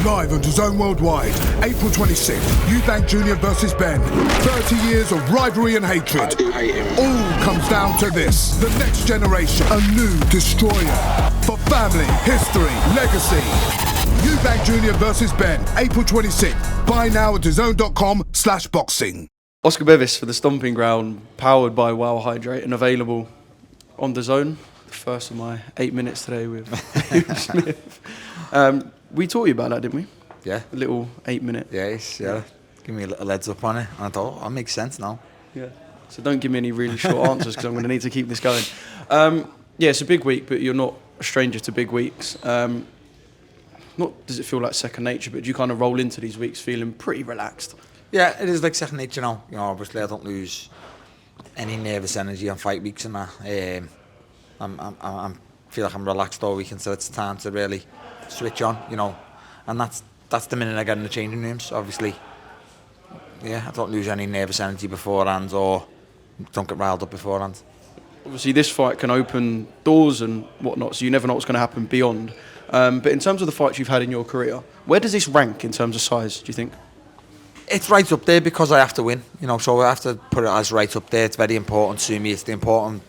Live on DAZN Worldwide, April 26th, Eubank Jr. versus Ben. 30 years of rivalry and hatred. I do hate him. All comes down to this. The next generation, a new destroyer. For family, history, legacy. Eubank Jr. versus Ben, April 26th. Buy now at DAZN.com/boxing. Oscar Bevis for the Stomping Ground, powered by Wow Hydrate and available on DAZN. The first of my 8 minutes today with Smith. We taught you about that, didn't we? Yeah. A little 8 minute. Yes, yeah. Give me a little heads up on it. And I thought, that makes sense now. Yeah. So don't give me any really short answers because I'm going to need to keep this going. Yeah, it's a big week, but you're not a stranger to big weeks. Not does it feel like second nature, but do you kind of roll into these weeks feeling pretty relaxed? Yeah, it is like second nature now. You know, obviously I don't lose any nervous energy on fight weeks and that. I feel like I'm relaxed all week, and so it's time to really switch on, you know. And that's the minute I get in the changing rooms, obviously. Yeah, I don't lose any nervous energy beforehand or don't get riled up beforehand. Obviously this fight can open doors and whatnot, so you never know what's going to happen beyond. But in terms of the fights you've had in your career, where does this rank in terms of size, do you think? It's right up there because I have to win, you know, so I have to put it as right up there. It's very important to me. It's the important,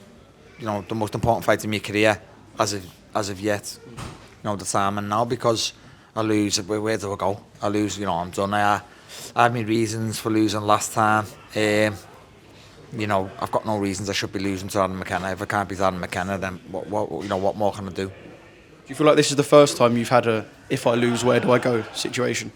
you know, the most important fight in my career as of yet. You know, the time and now, because I lose, where do I go? I lose, you know, I'm done. I had my reasons for losing last time. You know, I've got no reasons I should be losing to McKenna. If I can't beat McKenna, then what more can I do? Do you feel like this is the first time you've had a "if I lose, where do I go" situation?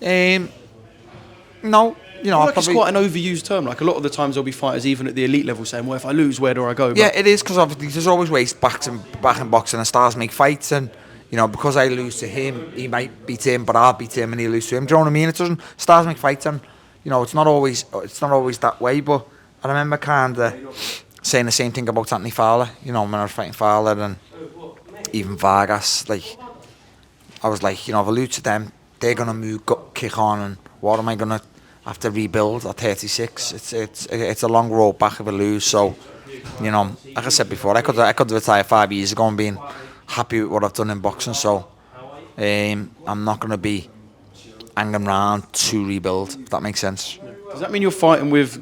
No, you know, I feel like it's quite an overused term. Like a lot of the times there'll be fighters even at the elite level saying, "Well, if I lose, where do I go?" But yeah, it is, because obviously there's always ways back in boxing, and stars make fights, and you know, because I lose to him, he might beat him, but I'll beat him and he'll lose to him. Do you know what I mean? It doesn't. Stars make fights, and you know, it's not always that way. But I remember kind of saying the same thing about Anthony Fowler. You know, when I was fighting Fowler and even Vargas, like I was like, you know, if I lose to them, they're gonna move, kick on, and what am I gonna have to rebuild at 36? It's a long road back if I lose. So, you know, like I said before, I could retire 5 years ago and been happy with what I've done in boxing. So, I'm not gonna be hanging around to rebuild. If that makes sense. Does that mean you're fighting with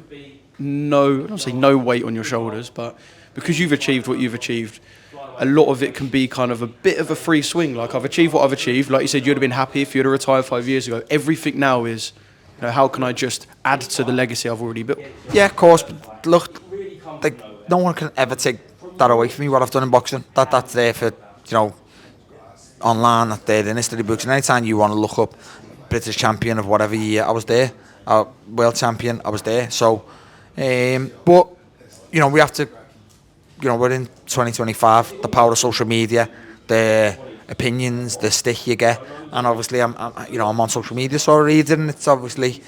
I don't say no weight on your shoulders, but because you've achieved what you've achieved, a lot of it can be kind of a bit of a free swing. Like, I've achieved what I've achieved. Like you said, you'd have been happy if you'd have retired 5 years ago. Everything now is, you know, how can I just add to the legacy I've already built? Yeah, of course. But look, like, no one can ever take that away from me, what I've done in boxing. That's there for, you know, online, that's there in history books. And anytime you want to look up British champion of whatever year, I was there. World champion, I was there. So, but, you know, we have to, you know, we're in 2025, the power of social media, the opinions, the stick you get, and obviously I'm on social media, so I read it, and it's obviously,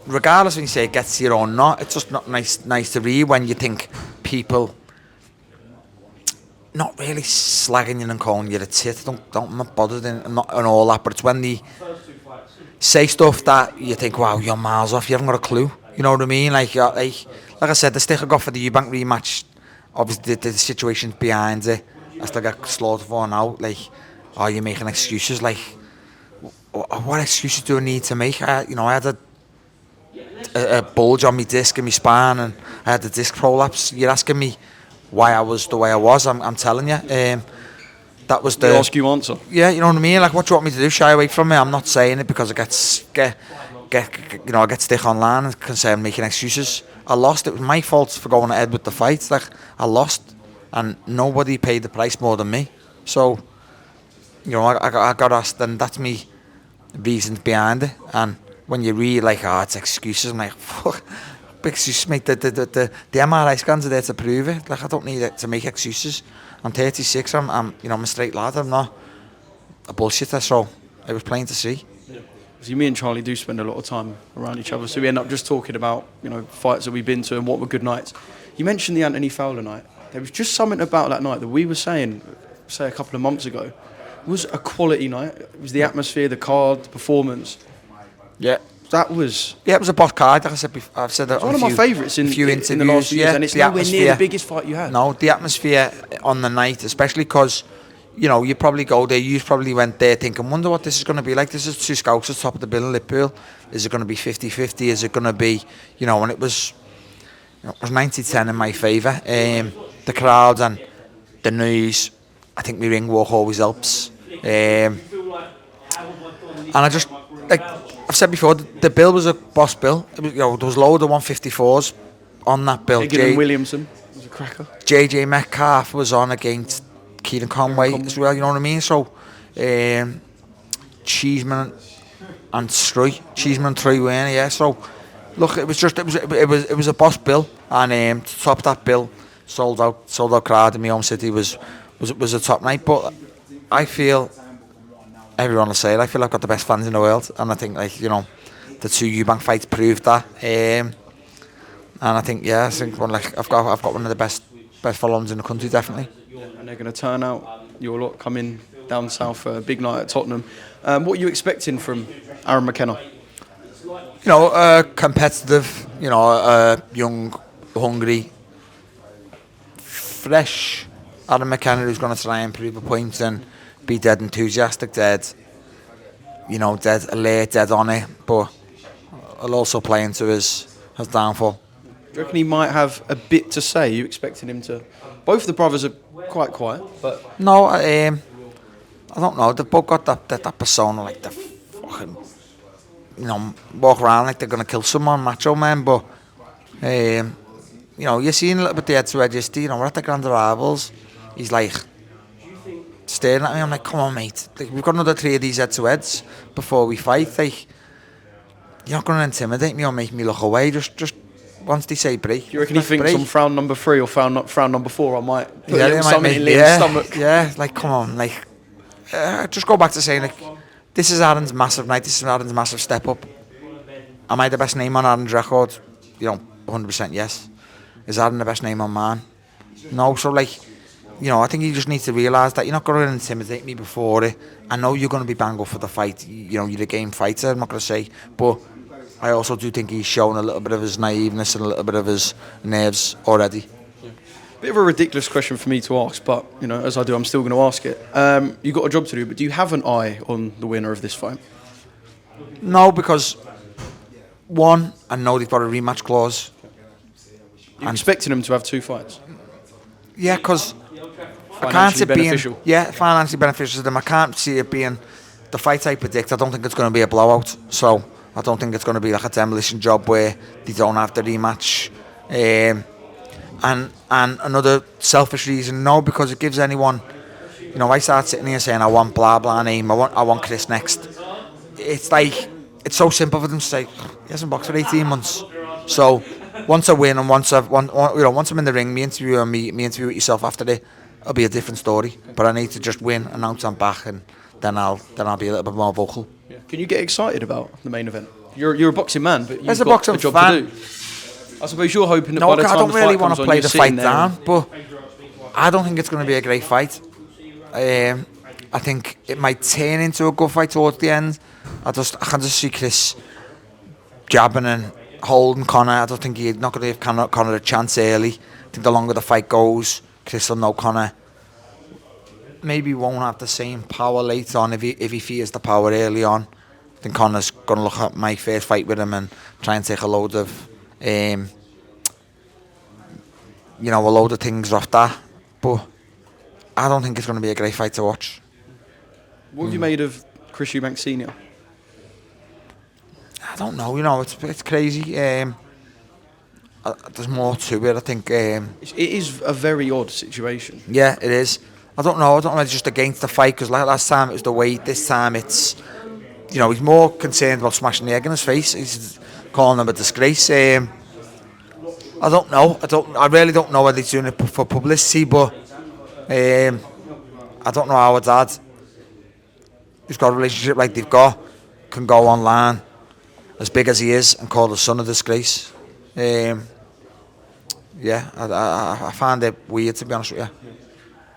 regardless when you say it gets to you or not, it's just not nice to read when you think people not really slagging you and calling you a tit. I'm not bothered and all that, but it's when they say stuff that you think, wow, you're miles off, you haven't got a clue. You know what I mean? Like I said, the stick I got for the Eubank rematch, obviously the situation behind it, I still get slaughtered for now. Like, oh, you're making excuses. Like, what excuses do I need to make? I had a bulge on my disc in my spine, and I had the disc prolapse. You're asking me why I was the way I was. I'm telling you. That was the... They ask you answer. Yeah, you know what I mean? Like, what do you want me to do? Shy away from me? I'm not saying it because I get stick online and can say I'm making excuses. I lost. It was my fault for going ahead with the fight. Like, I lost, and nobody paid the price more than me. So, you know, I got asked, and that's me reasons behind it. And when you read like, oh, it's excuses, I'm like, fuck, excuses, mate. The MRI scans are there to prove it. Like, I don't need it to make excuses. I'm 36. I'm a straight lad. I'm not a bullshitter. So it was plain to see. See, me and Charlie do spend a lot of time around each other, so we end up just talking about, you know, fights that we've been to and what were good nights. You mentioned the Anthony Fowler night. There was just something about that night that we were saying, say a couple of months ago, was a quality night. It was the atmosphere, the card, the performance. Yeah. That was... Yeah, it was a boss card. Like I said, I've said that. It's one of my favourites in the last few years, and it's nowhere near the biggest fight you had. No, the atmosphere on the night, especially because you know, you probably go there, you probably went there thinking, wonder what this is going to be like. This is two scouts at the top of the bill in Liverpool. Is it going to be 50-50? Is it going to be, you know, and it was 90-10 in my favour. The crowd and the noise, I think my ring walk always helps. And I just, like I've said before, the bill was a boss bill. It was, you know, there was a load of 154s on that bill. Williamson was a cracker. JJ Metcalf was on against Kieran Conway as well, you know what I mean? So, Cheeseman and Troy weren't, yeah. So, look, it was a boss bill, and to top that bill, sold out crowd in my home city was a top night. But I feel, everyone will say it, I feel I've got the best fans in the world, and I think, like, you know, the two Eubank fights proved that. And I think, yeah, I think I've got one of the best followings in the country, definitely. And they're going to turn out. Your lot coming down south for a big night at Tottenham. What are you expecting from Aaron McKenna? You know, competitive. You know, young, hungry, fresh Aaron McKenna, who's going to try and prove a point and be dead enthusiastic, dead alert, dead on it. But he'll also play into his downfall. Do you reckon he might have a bit to say? Are you expecting him to? Both the brothers are quite quiet, but no, I don't know. They've both got that persona, like the fucking, you know, walk around like they're gonna kill someone, macho man. But you know, you're seeing a little bit the head to head. You know, we're at the Grand Arrivals. He's like staring at me. I'm like, come on, mate. Like, we've got another 3 of these head to heads before we fight. Like, you're not gonna intimidate me or make me look away. Just. Once they say break. Do you reckon he thinks break. on frown number 3 or frown number 4 I might put a little something in Liam's stomach? Yeah, like, come on, like, just go back to saying, like, this is Aaron's massive night, this is Aaron's massive step up. Am I the best name on Aaron's record? You know, 100% yes. Is Aaron the best name on mine? No, so, like, you know, I think you just need to realise that you're not going to intimidate me before it. I know you're going to be bang up for the fight, you know, you're a game fighter, I'm not going to say, but I also do think he's shown a little bit of his naiveness and a little bit of his nerves already. Yeah. Bit of a ridiculous question for me to ask, but, you know, as I do, I'm still going to ask it. You've got a job to do, but do you have an eye on the winner of this fight? No, because, one, I know they've got a rematch clause. You're expecting them to have 2 fights? Yeah, because I can't see it being financially beneficial to them. I can't see it being the fight I predict. I don't think it's going to be a blowout, so I don't think it's going to be like a demolition job where they don't have the rematch. And another selfish reason, no, because it gives anyone, you know, I start sitting here saying I want blah blah name, I want Chris next. It's like, it's so simple for them to say, he hasn't boxed for 18 months. So once I win and once I'm in the ring, me interview with yourself after it, it'll be a different story. But I need to just win, announce I'm back, and then I'll be a little bit more vocal. Yeah. Can you get excited about the main event? You're a boxing man, but you've got a job to do. I suppose you're hoping that by the time I don't really want to play the fight down, but I don't think it's going to be a great fight. I think it might turn into a good fight towards the end. I can just see Chris jabbing and holding Conor. I don't think he's not going to give Conor a chance early. I think the longer the fight goes, Chris will know Conor maybe won't have the same power later on if he fears the power early on. I think Conor's going to look at my first fight with him and try and take a load of things off that. But I don't think it's going to be a great fight to watch. What have you made of Chris Eubank Sr.? I don't know. You know, it's crazy. There's more to it. I think it is a very odd situation. Yeah, it is. I don't know. It's just against the fight, because last time it was the weight. This time it's, you know, he's more concerned about smashing the egg in his face. He's calling him a disgrace. I don't know. I really don't know whether he's doing it for publicity, but I don't know how a dad who's got a relationship like they've got can go online as big as he is and call his son a disgrace. I find it weird, to be honest with you.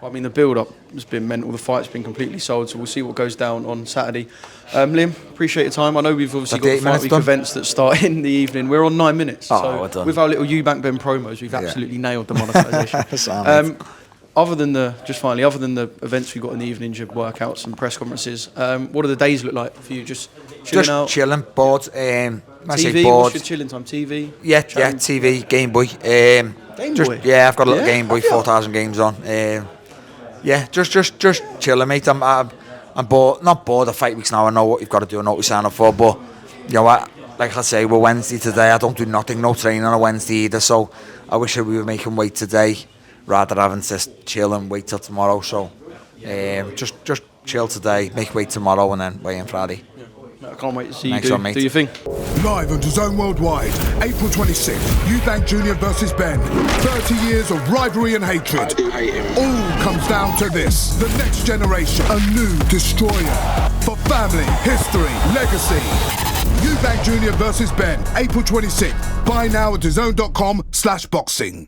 I mean, the build-up has been mental. The fight's been completely sold, so we'll see what goes down on Saturday. Liam, appreciate your time. I know we've obviously got fight week events that start in the evening. We're on 9 minutes. So with our little Eubank Ben promos, we've absolutely nailed the monetisation. other than the events we've got in the evenings, your workouts and press conferences, what do the days look like for you? Just chilling out? Chilling, bored. TV, what's your chilling time? TV? Yeah, TV, Game Boy. Game Boy? Yeah, I've got a little Game Boy, 4,000 games on. Yeah, just chilling, mate. I'm bored, not bored of fight weeks now. I know what you've got to do and what we sign up for, but you know what? Like I say, we're Wednesday today. I don't do nothing, no training on a Wednesday either. So I wish we were making weight today, rather than having to chill and wait till tomorrow. So just chill today, make weight tomorrow, and then weigh in Friday. I can't wait to see Thanks, you mate. do your thing. Live on DAZN Worldwide, April 26th, Eubank Jr. versus Ben. 30 years of rivalry and hatred. I do hate him. All comes down to this. The next generation, a new destroyer. For family, history, legacy. Eubank Jr. versus Ben, April 26th. Buy now at DAZN.com/boxing.